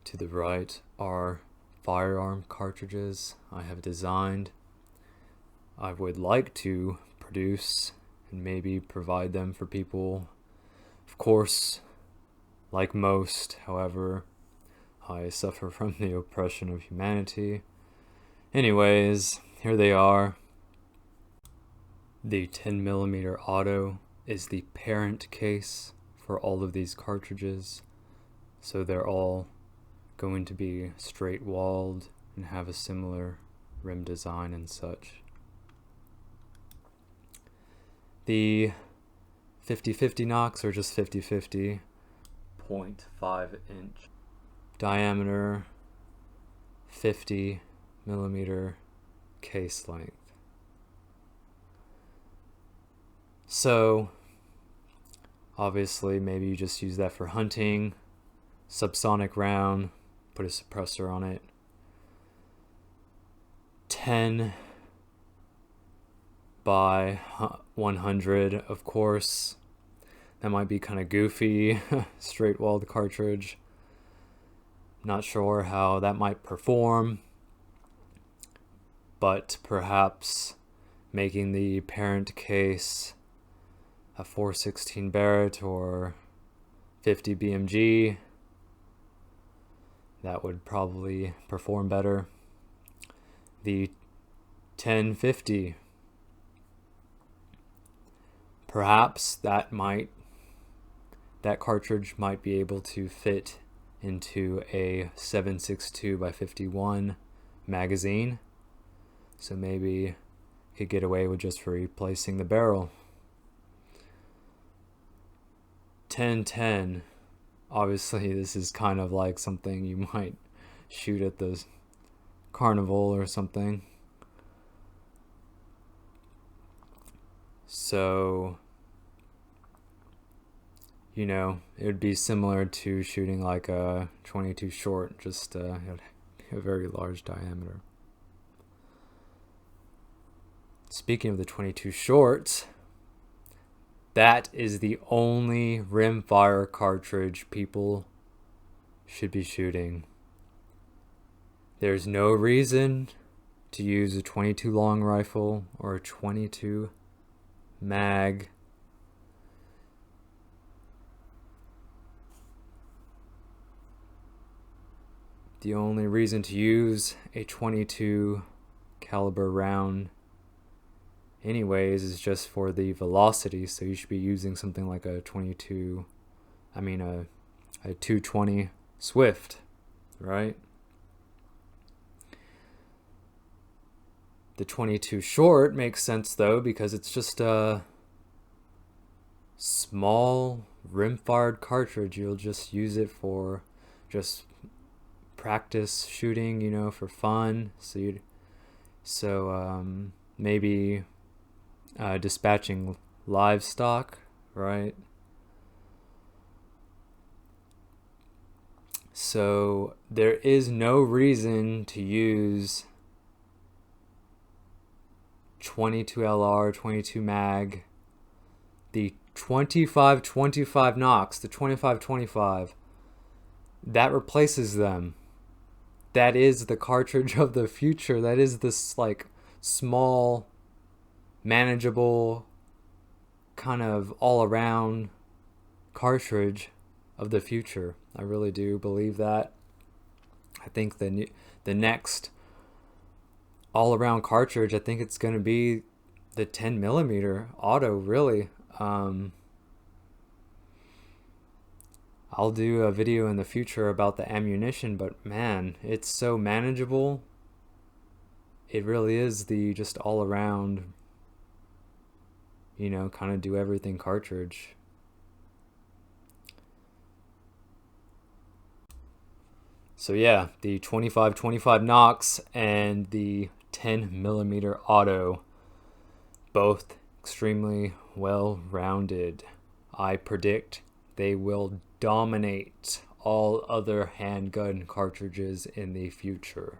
To the right are Firearm cartridges I have designed. I would like to produce and maybe provide them for people. Of course, like most, however, I suffer from the oppression of humanity. Anyways, here they are. The 10mm auto is the parent case for all of these cartridges, so they're all going to be straight walled and have a similar rim design and such. The 50-50 Nox are just 50-50, 0.5 inch diameter, 50mm case length. So obviously maybe you just use that for hunting, subsonic round, put a suppressor on it. 10 by 100, of course. That might be kind of goofy, straight walled cartridge. Not sure how that might perform, but perhaps making the parent case a 416 Barrett or 50 BMG, that would probably perform better. The 1050, perhaps that cartridge might be able to fit into a 7.62 by 51 magazine, so maybe could get away with just replacing the barrel. 1010, obviously this is kind of like something you might shoot at the carnival or something. So, you know, it would be similar to shooting like a 22 short, just a very large diameter. Speaking of the 22 short, that is the only rimfire cartridge people should be shooting. There's no reason to use a 22 long rifle or a 22 mag. The only reason to use a 22 caliber round anyways is just for the velocity, so you should be using something like a 220 Swift, right? The 22 short makes sense though, because it's just a small rim-fired cartridge. You'll just use it for just practice shooting, you know, for fun. So maybe dispatching livestock, right? So there is no reason to use 22 LR, 22 mag, the 25-25 Nox, the 25-25, that replaces them. That is the cartridge of the future. That is this like small, manageable, kind of all-around cartridge of the future. I really do believe that. I think the next all-around cartridge, I think it's going to be the 10mm auto, really. I'll do a video in the future about the ammunition, but man, it's so manageable. It really is the just all-around, you know, kind of do everything cartridge. So yeah, the 25-25 Nox and the 10mm auto, both extremely well-rounded. I predict they will dominate all other handgun cartridges in the future.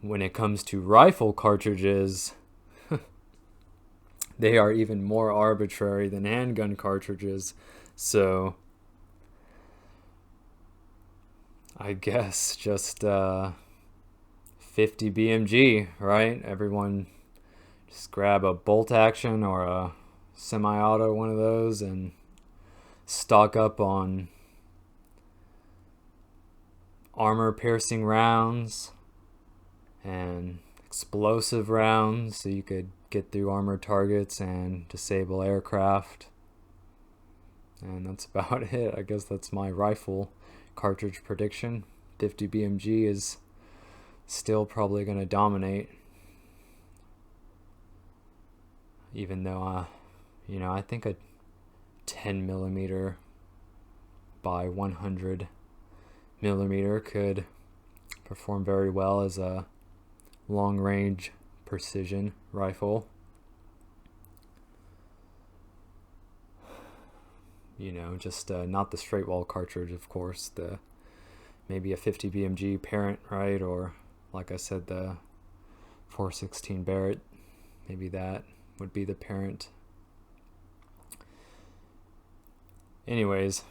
When it comes to rifle cartridges, they are even more arbitrary than handgun cartridges. So I guess just 50 BMG, right? Everyone just grab a bolt action or a semi-auto, one of those, and stock up on armor piercing rounds and explosive rounds so you could get through armored targets and disable aircraft. And that's about it. I guess that's my rifle cartridge prediction. 50 BMG is still probably going to dominate, even though I think a 10 millimeter by 100 millimeter could perform very well as a long range precision rifle. Just not the straight wall cartridge, of course. Maybe a 50 BMG parent, right? Or like I said, the 416 Barrett. Maybe that would be the parent. Anyways,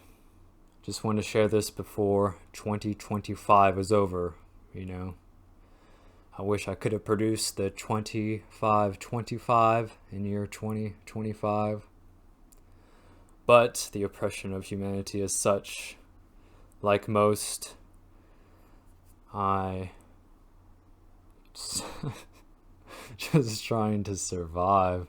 just wanted to share this before 2025 is over. I wish I could have produced the 2525 in year 2025. But the oppression of humanity is such, like most, I just trying to survive.